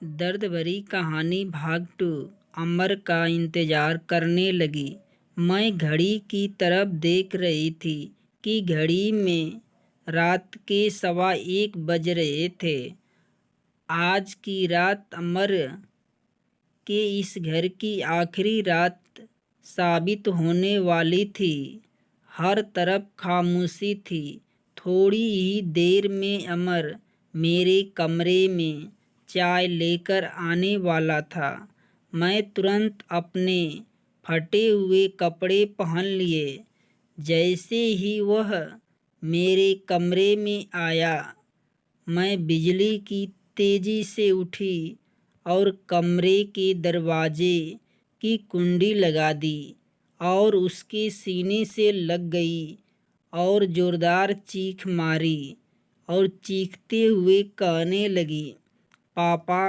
दर्द भरी कहानी भाग 2। अमर का इंतजार करने लगी। मैं घड़ी की तरफ देख रही थी कि घड़ी में रात के 1:15 बज रहे थे। आज की रात अमर के इस घर की आखिरी रात साबित होने वाली थी। हर तरफ खामोशी थी। थोड़ी ही देर में अमर मेरे कमरे में चाय लेकर आने वाला था। मैं तुरंत अपने फटे हुए कपड़े पहन लिए। जैसे ही वह मेरे कमरे में आया, मैं बिजली की तेजी से उठी और कमरे के दरवाजे की कुंडी लगा दी और उसके सीने से लग गई और जोरदार चीख मारी और चीखते हुए कहने लगी, पापा,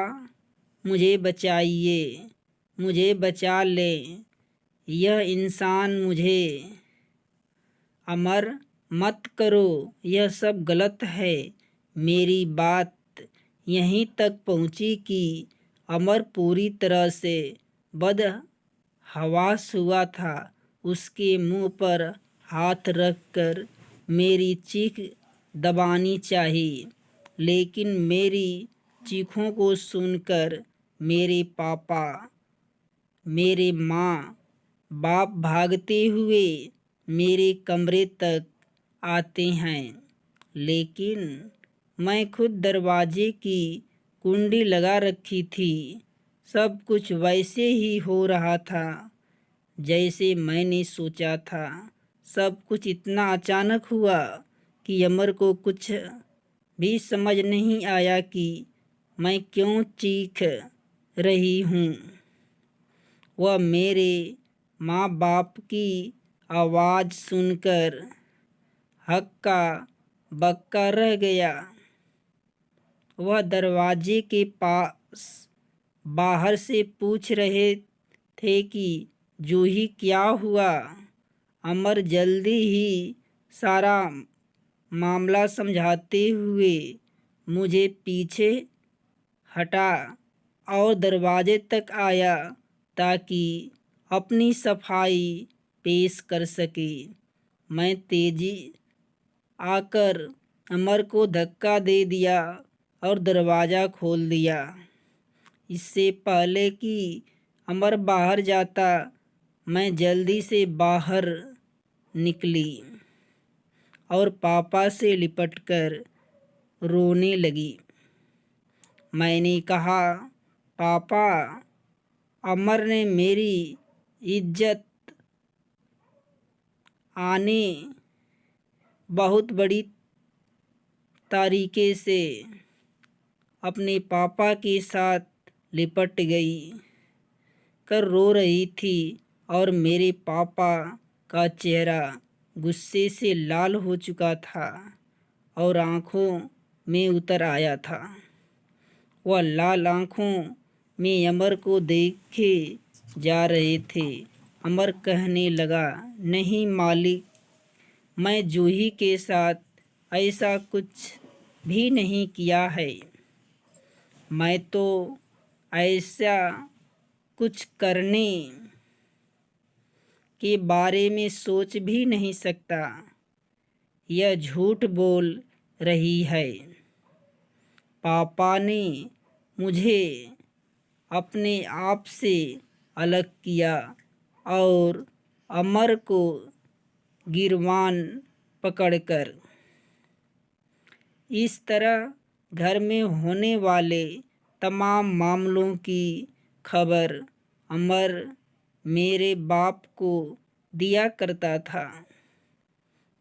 मुझे बचाइए, मुझे बचा ले, यह इंसान मुझे। अमर, मत करो, यह सब गलत है। मेरी बात यहीं तक पहुंची कि अमर पूरी तरह से बदहवास हुआ था। उसके मुंह पर हाथ रखकर मेरी चीख दबानी चाहिए, लेकिन मेरी चीखों को सुनकर मेरे पापा, मेरे माँ बाप भागते हुए मेरे कमरे तक आते हैं, लेकिन मैं खुद दरवाजे की कुंडी लगा रखी थी। सब कुछ वैसे ही हो रहा था जैसे मैंने सोचा था। सब कुछ इतना अचानक हुआ कि अमर को कुछ भी समझ नहीं आया कि मैं क्यों चीख रही हूँ। वह मेरे माँ बाप की आवाज़ सुनकर हक्का बक्का रह गया। वह दरवाजे के पास बाहर से पूछ रहे थे कि जूही क्या हुआ। अमर जल्दी ही सारा मामला समझाते हुए मुझे पीछे हटा और दरवाजे तक आया ताकि अपनी सफाई पेश कर सके। मैं तेजी आकर अमर को धक्का दे दिया और दरवाज़ा खोल दिया। इससे पहले कि अमर बाहर जाता, मैं जल्दी से बाहर निकली और पापा से लिपटकर रोने लगी। मैंने कहा, पापा, अमर ने मेरी इज्जत आने बहुत बड़ी तरीके से अपने पापा के साथ लिपट गई कर रो रही थी और मेरे पापा का चेहरा गुस्से से लाल हो चुका था और आँखों में उतर आया था। वह लाल आँखों में अमर को देखे जा रहे थे। अमर कहने लगा, नहीं मालिक, मैं जूही के साथ ऐसा कुछ भी नहीं किया है। मैं तो ऐसा कुछ करने के बारे में सोच भी नहीं सकता। यह झूठ बोल रही है। पापा ने मुझे अपने आप से अलग किया और अमर को गिरबान पकड़कर। इस तरह घर में होने वाले तमाम मामलों की खबर अमर मेरे बाप को दिया करता था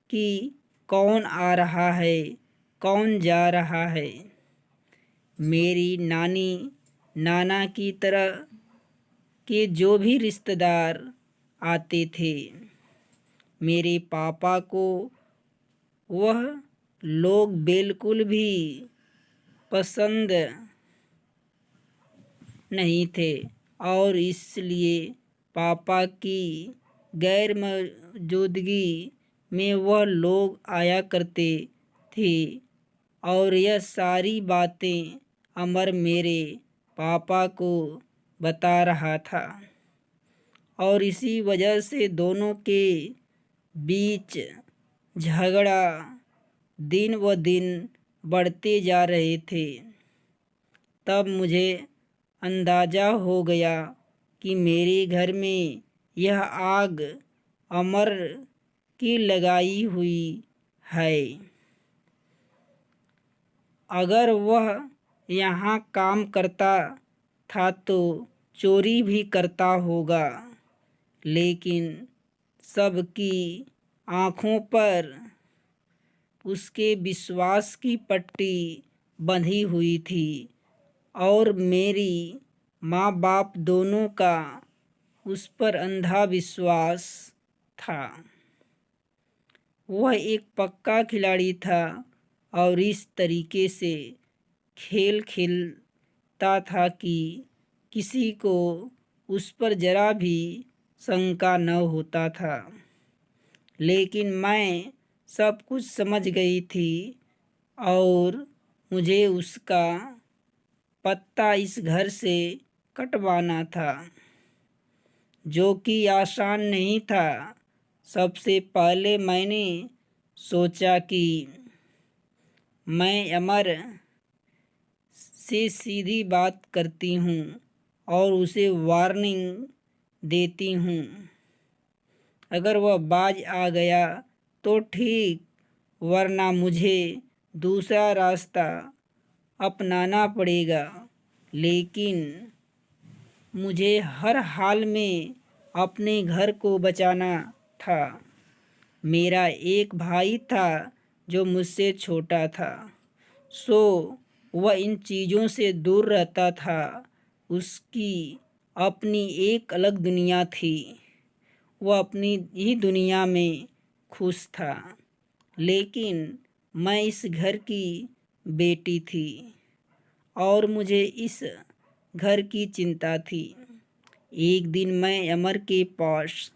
कि कौन आ रहा है, कौन जा रहा है। मेरी नानी, नाना की तरह के जो भी रिश्तेदार आते थे, मेरे पापा को वह लोग बिल्कुल भी पसंद नहीं थे और इसलिए पापा की गैर मौजूदगी में वह लोग आया करते थे और यह सारी बातें अमर मेरे पापा को बता रहा था और इसी वजह से दोनों के बीच झगड़ा दिन व दिन बढ़ते जा रहे थे। तब मुझे अंदाज़ा हो गया कि मेरे घर में यह आग अमर की लगाई हुई है। अगर वह यहाँ काम करता था तो चोरी भी करता होगा, लेकिन सबकी आँखों पर उसके विश्वास की पट्टी बंधी हुई थी और मेरी माँ बाप दोनों का उस पर अंधा विश्वास था। वह एक पक्का खिलाड़ी था और इस तरीके से खेल खेलता था कि किसी को उस पर जरा भी शंका न होता था। लेकिन मैं सब कुछ समझ गई थी और मुझे उसका पत्ता इस घर से कटवाना था, जो कि आसान नहीं था। सबसे पहले मैंने सोचा कि मैं अमर से सीधी बात करती हूँ और उसे वार्निंग देती हूँ। अगर वह बाज आ गया तो ठीक, वरना मुझे दूसरा रास्ता अपनाना पड़ेगा। लेकिन मुझे हर हाल में अपने घर को बचाना था। मेरा एक भाई था जो मुझसे छोटा था, सो वह इन चीज़ों से दूर रहता था। उसकी अपनी एक अलग दुनिया थी, वह अपनी ही दुनिया में खुश था। लेकिन मैं इस घर की बेटी थी और मुझे इस घर की चिंता थी। एक दिन मैं अमर के पास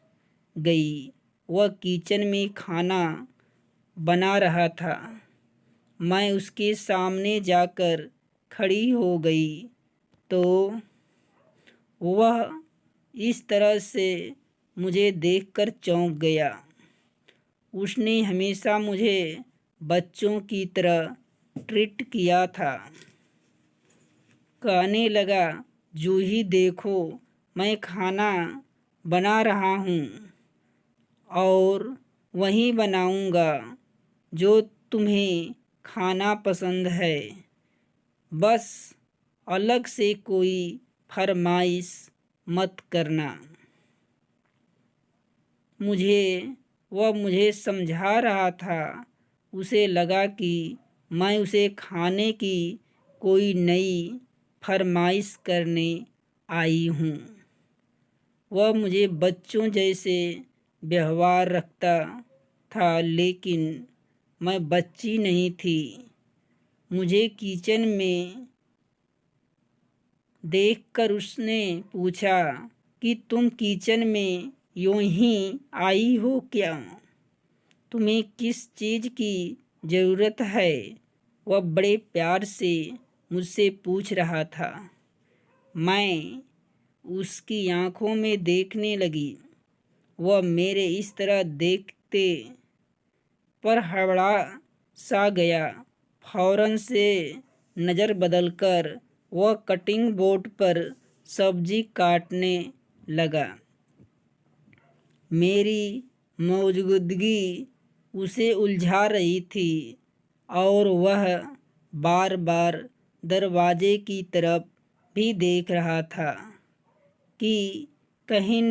गई। वह किचन में खाना बना रहा था। मैं उसके सामने जाकर खड़ी हो गई तो वह इस तरह से मुझे देखकर चौंक गया। उसने हमेशा मुझे बच्चों की तरह ट्रीट किया था। कहने लगा, जूही देखो, मैं खाना बना रहा हूँ और वही बनाऊँगा जो तुम्हें खाना पसंद है। बस अलग से कोई फरमाइश मत करना। वह मुझे समझा रहा था। उसे लगा कि मैं उसे खाने की कोई नई फरमाइश करने आई हूँ। वह मुझे बच्चों जैसे व्यवहार रखता था, लेकिन मैं बच्ची नहीं थी। मुझे किचन में देखकर उसने पूछा कि तुम किचन में यूं ही आई हो क्या? तुम्हें किस चीज़ की ज़रूरत है? वह बड़े प्यार से मुझसे पूछ रहा था। मैं उसकी आंखों में देखने लगी। वह मेरे इस तरह देखते पर हड़बड़ा सा गया। फौरन से नज़र बदलकर वह कटिंग बोर्ड पर सब्जी काटने लगा। मेरी मौजूदगी उसे उलझा रही थी और वह बार बार दरवाजे की तरफ भी देख रहा था कि कहीं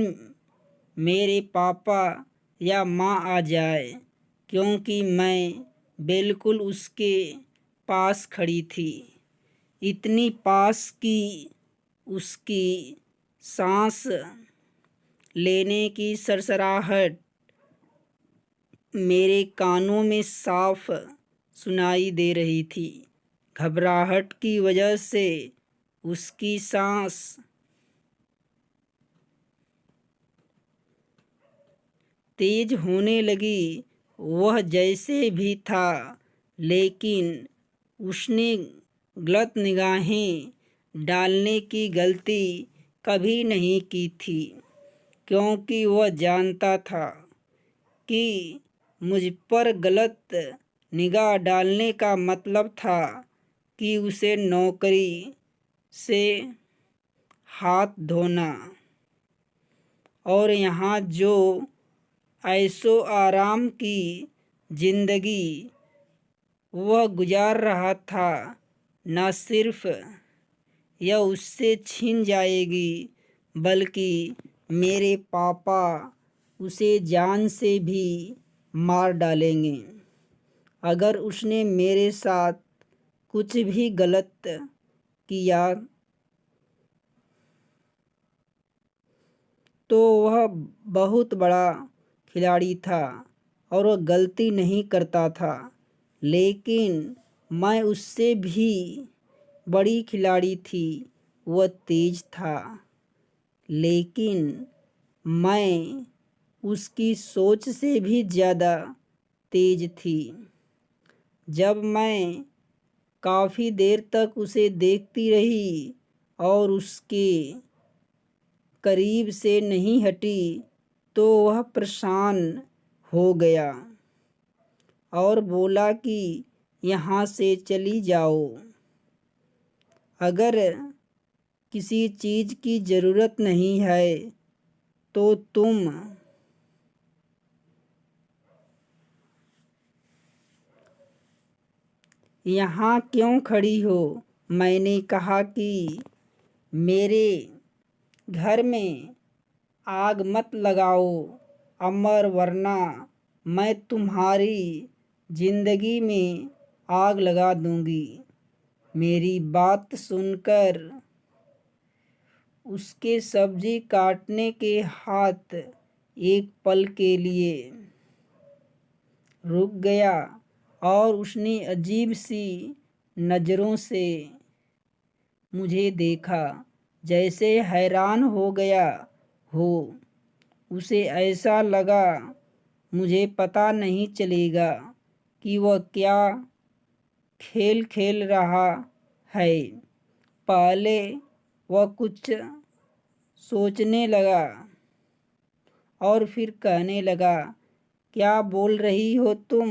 मेरे पापा या माँ आ जाए, क्योंकि मैं बिल्कुल उसके पास खड़ी थी, इतनी पास कि उसकी सांस लेने की सरसराहट मेरे कानों में साफ सुनाई दे रही थी। घबराहट की वजह से उसकी सांस तेज होने लगी। वह जैसे भी था, लेकिन उसने गलत निगाहें डालने की गलती कभी नहीं की थी, क्योंकि वह जानता था कि मुझ पर गलत निगाह डालने का मतलब था कि उसे नौकरी से हाथ धोना। और यहाँ जो ऐशो आराम की जिंदगी वह गुजार रहा था, न सिर्फ यह उससे छीन जाएगी, बल्कि मेरे पापा उसे जान से भी मार डालेंगे अगर उसने मेरे साथ कुछ भी गलत किया। तो वह बहुत बड़ा खिलाड़ी था और वह गलती नहीं करता था, लेकिन मैं उससे भी बड़ी खिलाड़ी थी। वह तेज था, लेकिन मैं उसकी सोच से भी ज़्यादा तेज थी। जब मैं काफ़ी देर तक उसे देखती रही और उसके करीब से नहीं हटी, तो वह परेशान हो गया और बोला कि यहाँ से चली जाओ। अगर किसी चीज़ की ज़रूरत नहीं है तो तुम यहाँ क्यों खड़ी हो? मैंने कहा कि मेरे घर में आग मत लगाओ अमर, वरना मैं तुम्हारी जिंदगी में आग लगा दूंगी। मेरी बात सुनकर उसके सब्जी काटने के हाथ एक पल के लिए रुक गया और उसने अजीब सी नज़रों से मुझे देखा, जैसे हैरान हो गया हो। उसे ऐसा लगा मुझे पता नहीं चलेगा कि वह क्या खेल खेल रहा है। पहले वह कुछ सोचने लगा और फिर कहने लगा, क्या बोल रही हो तुम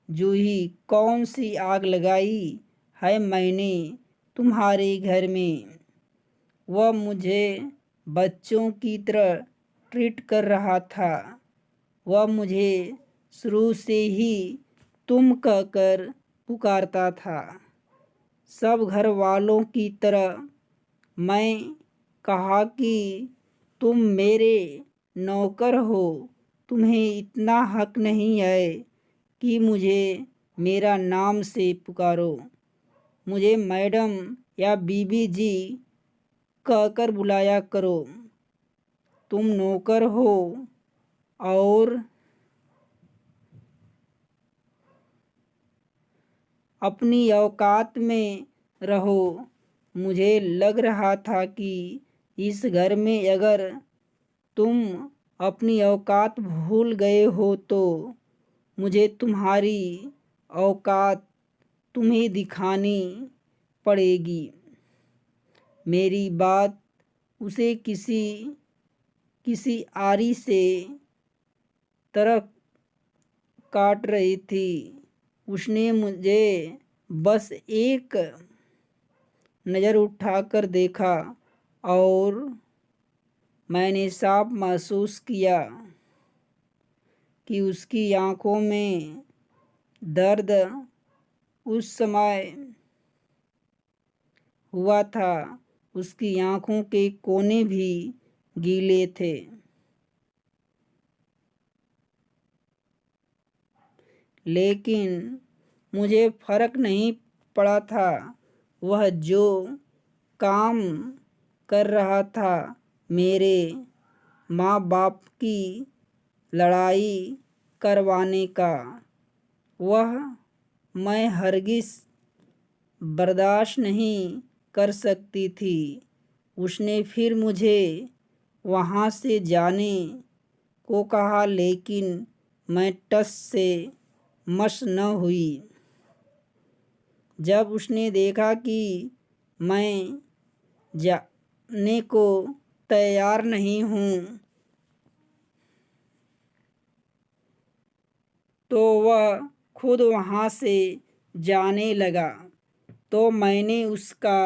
जूही? कौन सी आग लगाई है मैंने तुम्हारे घर में? वह मुझे बच्चों की तरह ट्रीट कर रहा था। वह मुझे शुरू से ही तुम कहकर पुकारता था, सब घर वालों की तरह। मैं कहा कि तुम मेरे नौकर हो, तुम्हें इतना हक नहीं है कि मुझे मेरा नाम से पुकारो। मुझे मैडम या बीबी जी कहकर बुलाया करो। तुम नौकर हो और अपनी औकात में रहो। मुझे लग रहा था कि इस घर में अगर तुम अपनी औकात भूल गए हो तो मुझे तुम्हारी औकात तुम्हें दिखानी पड़ेगी। मेरी बात उसे किसी आरी से तरह काट रही थी। उसने मुझे बस एक नज़र उठाकर देखा और मैंने साफ महसूस किया कि उसकी आंखों में दर्द उस समय हुआ था। उसकी आंखों के कोने भी गीले थे। लेकिन मुझे फर्क नहीं पड़ा था। वह जो काम कर रहा था मेरे माँ बाप की लड़ाई करवाने का, वह मैं हरगिज़ बर्दाश्त नहीं कर सकती थी। उसने फिर मुझे वहाँ से जाने को कहा, लेकिन मैं टस से मस न हुई। जब उसने देखा कि मैं जाने को तैयार नहीं हूँ। तो वह खुद वहाँ से जाने लगा, तो मैंने उसका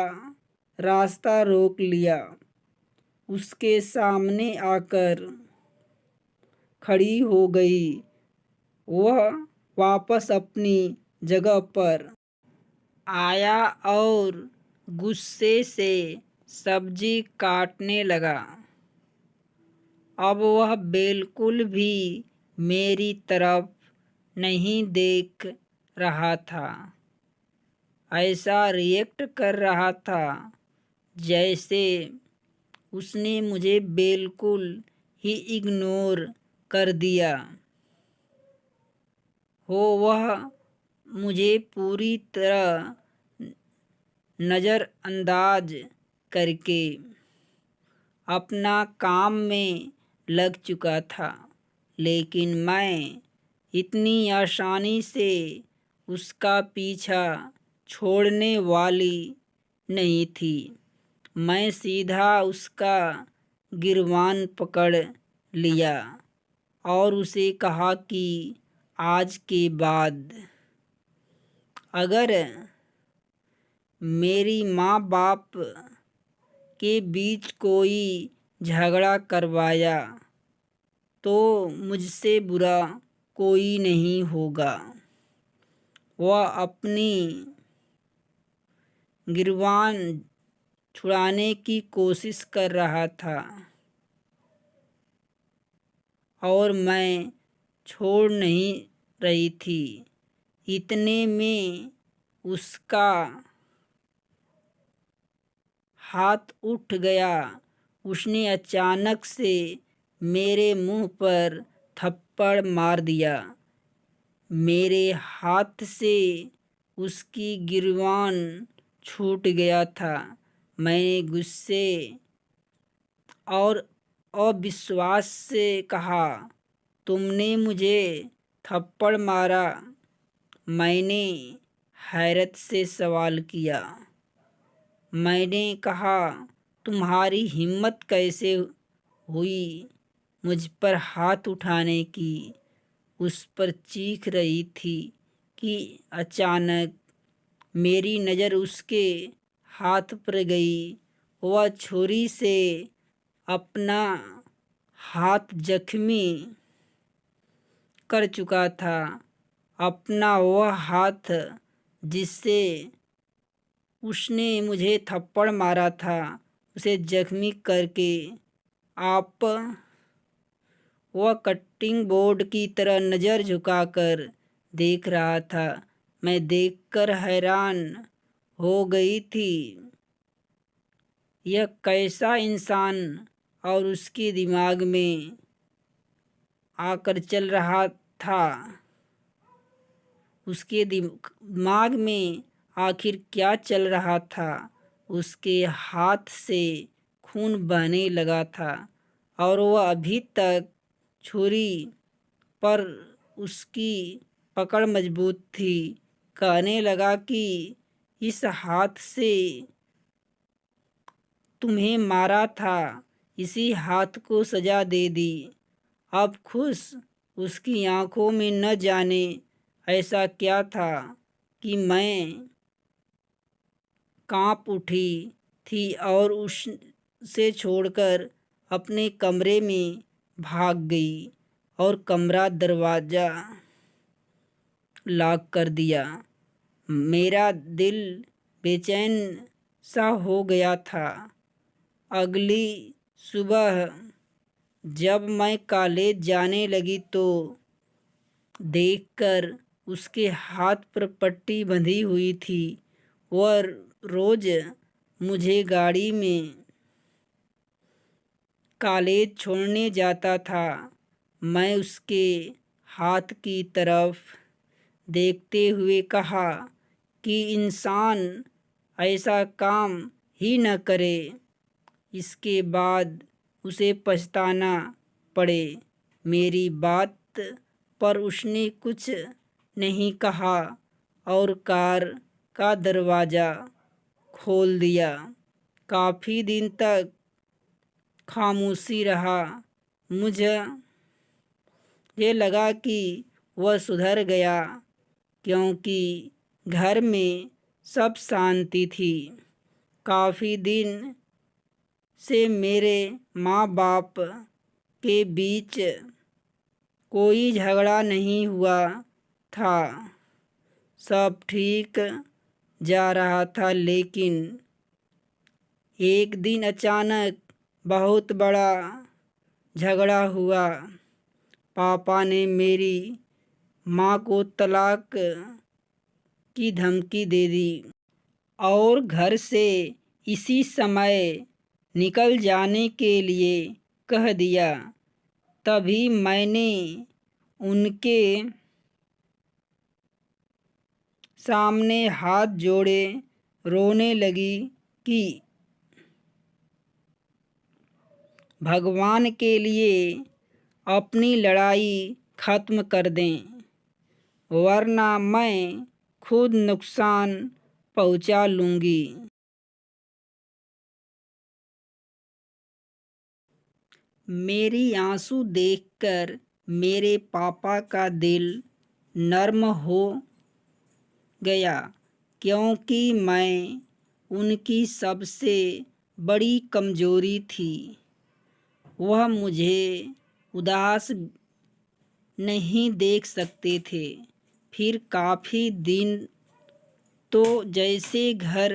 रास्ता रोक लिया। उसके सामने आकर खड़ी हो गई। वह वापस अपनी जगह पर आया और गुस्से से सब्जी काटने लगा। अब वह बिल्कुल भी मेरी तरफ नहीं देख रहा था। ऐसा रिएक्ट कर रहा था जैसे उसने मुझे बिल्कुल ही इग्नोर कर दिया हो। वह मुझे पूरी तरह नज़रअंदाज करके अपना काम में लग चुका था, लेकिन मैं इतनी आसानी से उसका पीछा छोड़ने वाली नहीं थी। मैं सीधा उसका गिरबान पकड़ लिया और उसे कहा कि आज के बाद अगर मेरी माँ बाप के बीच कोई झगड़ा करवाया तो मुझसे बुरा कोई नहीं होगा। वह अपनी गिरबान छुड़ाने की कोशिश कर रहा था और मैं छोड़ नहीं रही थी। इतने में उसका हाथ उठ गया। उसने अचानक से मेरे मुंह पर थप्पड़ मार दिया। मेरे हाथ से उसकी गिरबान छूट गया था। मैंने गुस्से और अविश्वास से कहा, तुमने मुझे थप्पड़ मारा? मैंने हैरत से सवाल किया। मैंने कहा, तुम्हारी हिम्मत कैसे हुई मुझ पर हाथ उठाने की? उस पर चीख रही थी कि अचानक मेरी नज़र उसके हाथ पर गई। वह छुरी से अपना हाथ जख्मी कर चुका था। अपना वह हाथ जिससे उसने मुझे थप्पड़ मारा था, उसे जख्मी करके आप वह कटिंग बोर्ड की तरह नज़र झुकाकर देख रहा था। मैं देखकर हैरान हो गई थी। यह कैसा इंसान और उसके दिमाग में आकर चल रहा था? उसके दिमाग में आखिर क्या चल रहा था? उसके हाथ से खून बहने लगा था और वह अभी तक छुरी पर उसकी पकड़ मजबूत थी। कहने लगा कि इस हाथ से तुम्हें मारा था, इसी हाथ को सजा दे दी। अब खुश उसकी आंखों में न जाने ऐसा क्या था कि मैं कांप उठी थी और उसे छोड़कर अपने कमरे में भाग गई और कमरा दरवाज़ा लॉक कर दिया। मेरा दिल बेचैन सा हो गया था। अगली सुबह जब मैं कॉलेज जाने लगी तो देखकर उसके हाथ पर पट्टी बंधी हुई थी। वह रोज़ मुझे गाड़ी में कॉलेज छोड़ने जाता था। मैं उसके हाथ की तरफ देखते हुए कहा कि इंसान ऐसा काम ही न करे, इसके बाद उसे पछताना पड़े। मेरी बात पर उसने कुछ नहीं कहा और कार का दरवाज़ा खोल दिया। काफ़ी दिन तक खामोशी रहा। मुझे ये लगा कि वह सुधर गया, क्योंकि घर में सब शांति थी। काफ़ी दिन से मेरे माँ बाप के बीच कोई झगड़ा नहीं हुआ था। सब ठीक जा रहा था, लेकिन एक दिन अचानक बहुत बड़ा झगड़ा हुआ। पापा ने मेरी माँ को तलाक की धमकी दे दी और घर से इसी समय निकल जाने के लिए कह दिया। तभी मैंने उनके सामने हाथ जोड़े रोने लगी कि भगवान के लिए अपनी लड़ाई ख़त्म कर दें, वरना मैं खुद नुकसान पहुंचा लूँगी। मेरी आंसू देखकर मेरे पापा का दिल नर्म हो गया, क्योंकि मैं उनकी सबसे बड़ी कमजोरी थी। वह मुझे उदास नहीं देख सकते थे। फिर काफ़ी दिन तो जैसे घर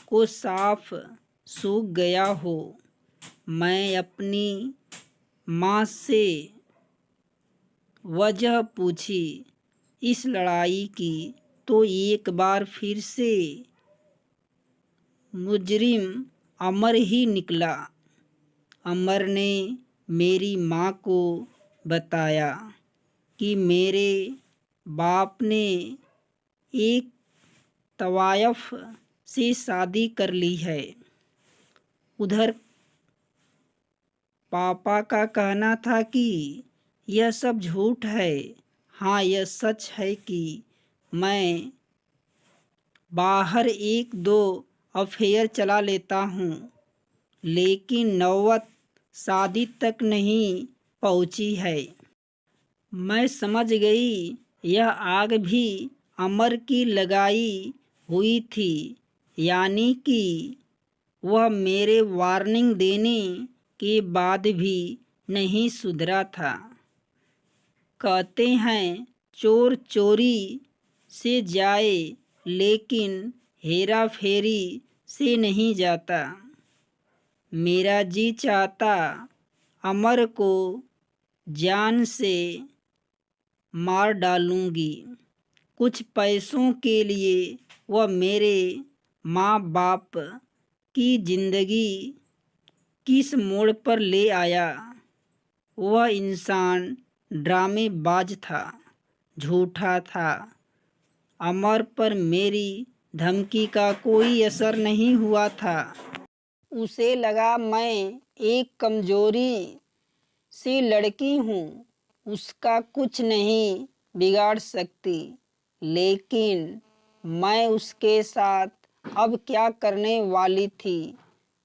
को साफ सूख गया हो। मैं अपनी माँ से वजह पूछी इस लड़ाई की, तो एक बार फिर से मुजरिम अमर ही निकला। अमर ने मेरी माँ को बताया कि मेरे बाप ने एक तवायफ से शादी कर ली है। उधर पापा का कहना था कि यह सब झूठ है। हाँ, यह सच है कि मैं बाहर एक दो अफेयर चला लेता हूँ, लेकिन नौबत शादी तक नहीं पहुँची है। मैं समझ गई यह आग भी अमर की लगाई हुई थी, यानी कि वह मेरे वार्निंग देने के बाद भी नहीं सुधरा था। कहते हैं चोर चोरी से जाए, लेकिन हेरा फेरी से नहीं जाता। मेरा जी चाहता अमर को जान से मार डालूंगी। कुछ पैसों के लिए वह मेरे माँ बाप की जिंदगी किस मोड़ पर ले आया। वह इंसान ड्रामेबाज था, झूठा था। अमर पर मेरी धमकी का कोई असर नहीं हुआ था। उसे लगा मैं एक कमजोरी सी लड़की हूँ, उसका कुछ नहीं बिगाड़ सकती। लेकिन मैं उसके साथ अब क्या करने वाली थी,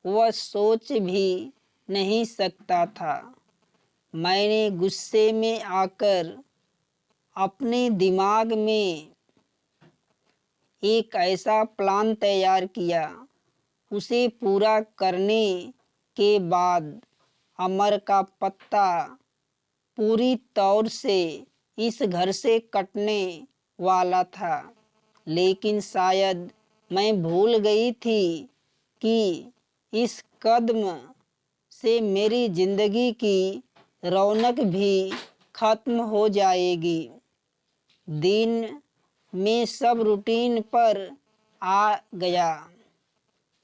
वह सोच भी नहीं सकता था। मैंने गुस्से में आकर अपने दिमाग में एक ऐसा प्लान तैयार किया। उसे पूरा करने के बाद अमर का पत्ता पूरी तौर से इस घर से कटने वाला था। लेकिन शायद मैं भूल गई थी कि इस कदम से मेरी जिंदगी की रौनक भी खत्म हो जाएगी। दिन में सब रूटीन पर आ गया।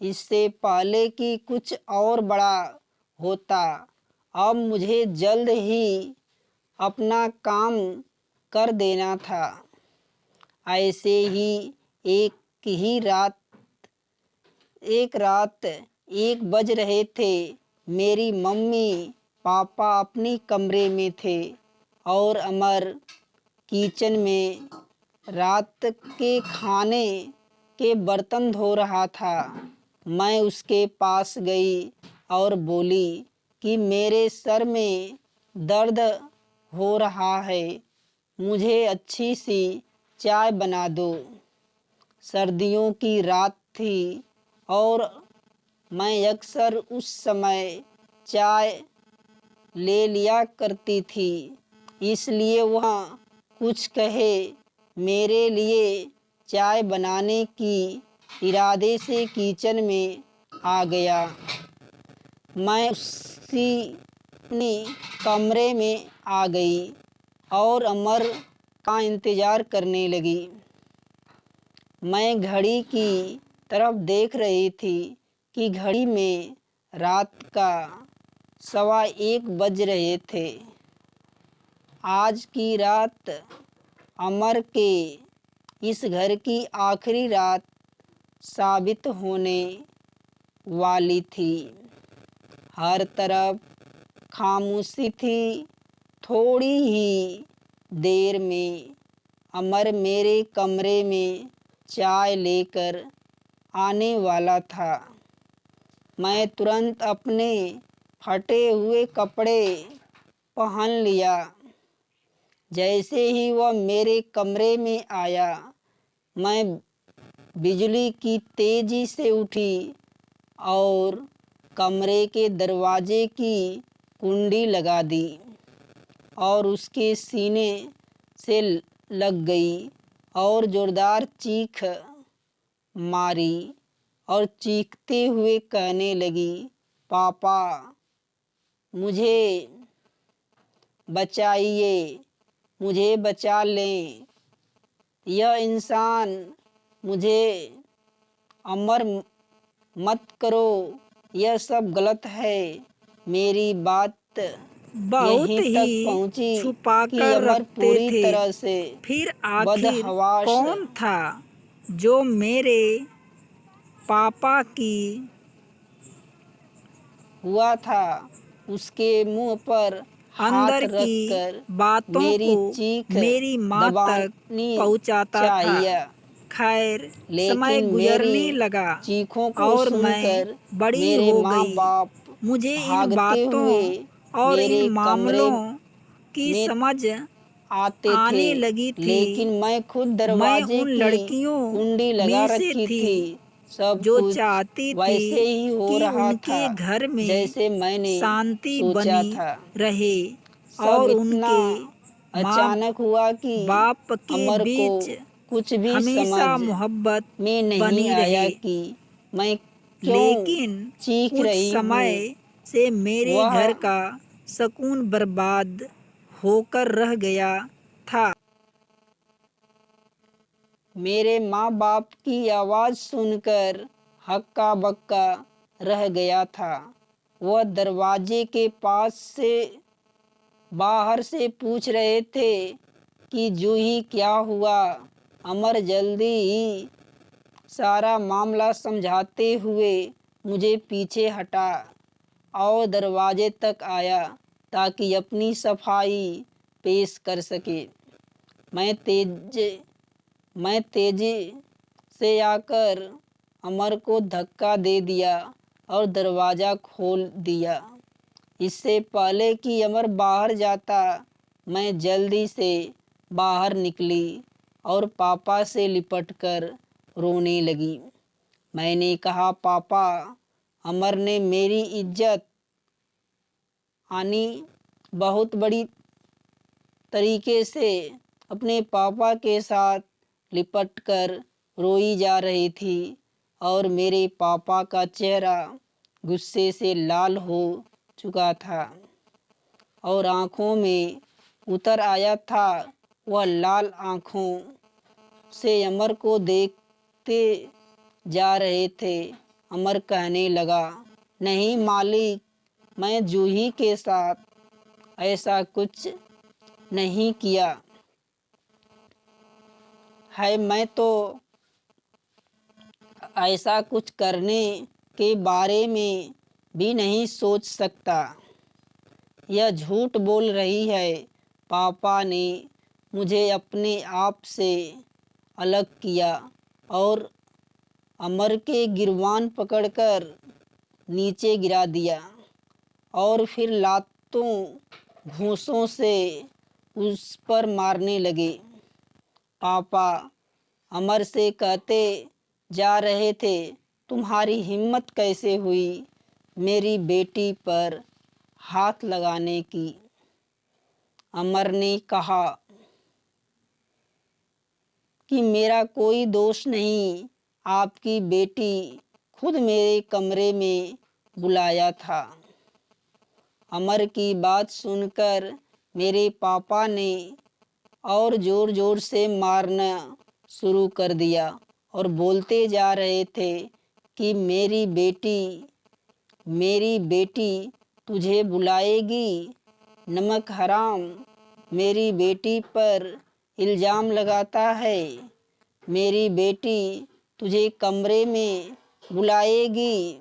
इससे पहले कि कुछ और बड़ा होता, अब मुझे जल्द ही अपना काम कर देना था। ऐसे ही एक रात 1 बज रहे थे। मेरी मम्मी पापा अपनी कमरे में थे और अमर किचन में रात के खाने के बर्तन धो रहा था। मैं उसके पास गई और बोली कि मेरे सर में दर्द हो रहा है, मुझे अच्छी सी चाय बना दो। सर्दियों की रात थी और मैं अक्सर उस समय चाय ले लिया करती थी, इसलिए वह कुछ कहे मेरे लिए चाय बनाने की इरादे से किचन में आ गया। मैं उसी अपने कमरे में आ गई और अमर का इंतज़ार करने लगी। मैं घड़ी की तरफ देख रही थी कि घड़ी में रात का 1:15 बज रहे थे। आज की रात अमर के इस घर की आखिरी रात साबित होने वाली थी। हर तरफ खामोशी थी। थोड़ी ही देर में अमर मेरे कमरे में चाय लेकर आने वाला था। मैं तुरंत अपने फटे हुए कपड़े पहन लिया। जैसे ही वह मेरे कमरे में आया, मैं बिजली की तेजी से उठी और कमरे के दरवाजे की कुंडी लगा दी और उसके सीने से लग गई और ज़ोरदार चीख मारी और चीखते हुए कहने लगी, पापा मुझे बचाइए, मुझे बचा लें। यह इंसान मुझे अमर मत करो, यह सब गलत है। मेरी बात बहुत यहीं तक ही पहुंची कि छुपाकर अमर रखते पूरी थे। तरह से फिर आखिर बदहवास कौन था जो मेरे पापा की हुआ था? उसके मुंह पर हाथ अंदर की रखकर बातों मेरी को चीख मेरी माँ तक दबानी पहुँचाता था। चाहिए, खैर, समय लेकिन मेरी गुजरने लगा चीखों को और मैं सुनकर बड़ी मेरे हो माँ गई। बाप मुझे इन भागते बातों हुए और इन मेरे कमरे मामलों की में समझ आते थे, आने लगी थी। लेकिन मैं खुद मैं दरवाजे उन की लड़कियों कुंडी लगा में से रखी थी थी। सब जो कुछ चाहती थी वैसे ही हो कि रहा था उनके घर में जैसे मैंने शांति सोचा बनी था। रहे सब और इतना उनके माँ अचानक हुआ कि बाप के अमर को बीच कुछ भी समझ हमेशा मोहब्बत में नहीं बनी आया रहे। कि मैं क्यों लेकिन चीख कुछ रही हूँ। समय से मेरे वह घर का सुकून बर्बाद होकर रह गया था। मेरे माँ बाप की आवाज़ सुनकर हक्का बक्का रह गया था। वह दरवाजे के पास से बाहर से पूछ रहे थे कि जूही क्या हुआ। अमर जल्दी ही सारा मामला समझाते हुए मुझे पीछे हटा और दरवाजे तक आया ताकि अपनी सफाई पेश कर सके। मैं तेजी से आकर अमर को धक्का दे दिया और दरवाज़ा खोल दिया। इससे पहले कि अमर बाहर जाता, मैं जल्दी से बाहर निकली और पापा से लिपटकर रोने लगी। मैंने कहा, पापा, अमर ने मेरी इज्जत आनी बहुत बड़ी तरीके से अपने पापा के साथ लिपटकर रोई जा रही थी और मेरे पापा का चेहरा गुस्से से लाल हो चुका था और आँखों में उतर आया था। वह लाल आँखों से अमर को देखते जा रहे थे। अमर कहने लगा, नहीं मालिक, मैं जूही के साथ ऐसा कुछ नहीं किया है। मैं तो ऐसा कुछ करने के बारे में भी नहीं सोच सकता। यह झूठ बोल रही है। पापा ने मुझे अपने आप से अलग किया और अमर के गिरबान पकड़कर नीचे गिरा दिया और फिर लातों घूंसों से उस पर मारने लगे। पापा अमर से कहते जा रहे थे, तुम्हारी हिम्मत कैसे हुई मेरी बेटी पर हाथ लगाने की। अमर ने कहा कि मेरा कोई दोष नहीं, आपकी बेटी खुद मेरे कमरे में बुलाया था। अमर की बात सुनकर मेरे पापा ने और ज़ोर ज़ोर से मारना शुरू कर दिया और बोलते जा रहे थे कि मेरी बेटी तुझे बुलाएगी, नमक हराम मेरी बेटी पर इल्ज़ाम लगाता है, मेरी बेटी तुझे कमरे में बुलाएगी।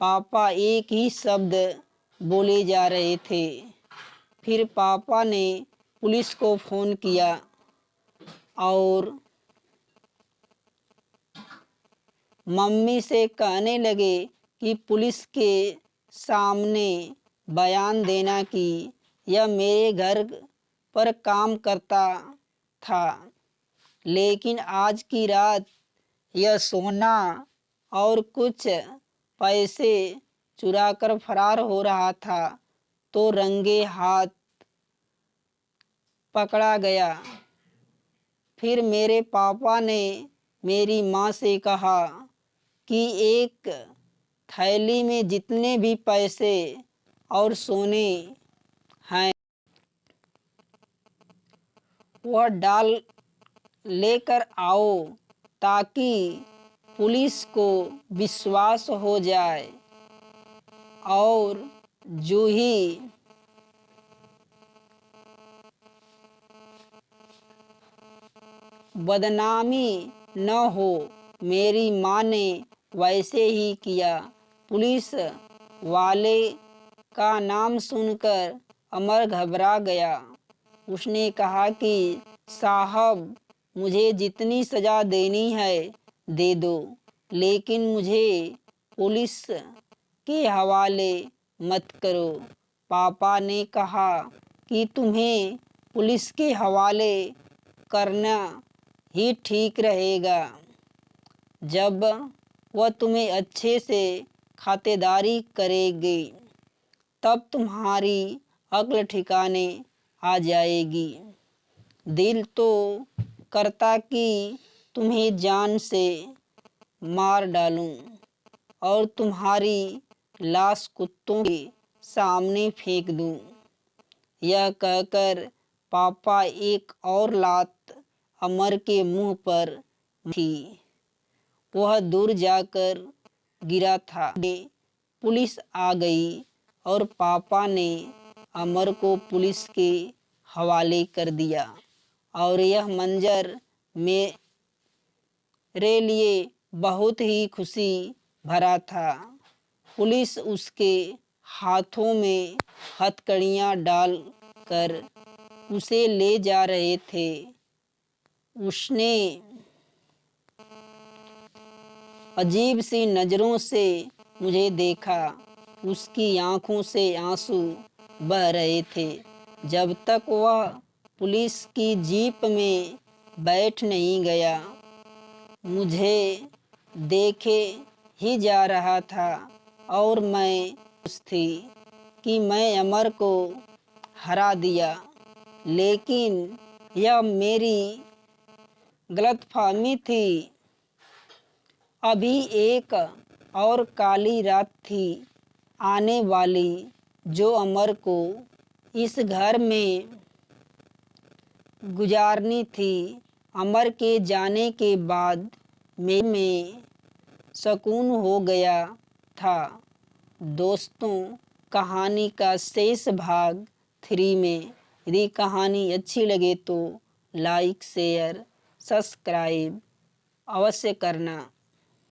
पापा एक ही शब्द बोले जा रहे थे। फिर पापा ने पुलिस को फ़ोन किया और मम्मी से कहने लगे कि पुलिस के सामने बयान देना कि यह मेरे घर पर काम करता था, लेकिन आज की रात यह सोना और कुछ पैसे चुराकर फरार हो रहा था तो रंगे हाथ पकड़ा गया। फिर मेरे पापा ने मेरी माँ से कहा कि एक थैली में जितने भी पैसे और सोने हैं वह डाल लेकर आओ ताकि पुलिस को विश्वास हो जाए और जूही बदनामी न हो। मेरी माँ ने वैसे ही किया। पुलिस वाले का नाम सुनकर अमर घबरा गया। उसने कहा कि साहब, मुझे जितनी सज़ा देनी है दे दो, लेकिन मुझे पुलिस के हवाले मत करो। पापा ने कहा कि तुम्हें पुलिस के हवाले करना ही ठीक रहेगा। जब वह तुम्हें अच्छे से खातिरदारी करेगी तब तुम्हारी अक्ल ठिकाने आ जाएगी। दिल तो करता कि तुम्हें जान से मार डालूं और तुम्हारी लाश कुत्तों के सामने फेंक दूं। यह कहकर पापा एक और लात अमर के मुंह पर थी। वह दूर जाकर गिरा था। पुलिस आ गई और पापा ने अमर को पुलिस के हवाले कर दिया और यह मंजर मेरे लिए बहुत ही खुशी भरा था। पुलिस उसके हाथों में हथकड़ियाँ डाल कर उसे ले जा रहे थे। उसने अजीब सी नज़रों से मुझे देखा। उसकी आंखों से आंसू बह रहे थे। जब तक वह पुलिस की जीप में बैठ नहीं गया, मुझे देखे ही जा रहा था और मैं खुश थी कि मैं अमर को हरा दिया। लेकिन यह मेरी गलतफहमी थी। अभी एक और काली रात थी आने वाली जो अमर को इस घर में गुजारनी थी। अमर के जाने के बाद में सुकून हो गया था। दोस्तों, कहानी का शेष भाग 3 में यदि कहानी अच्छी लगे तो लाइक, शेयर, सब्सक्राइब अवश्य करना।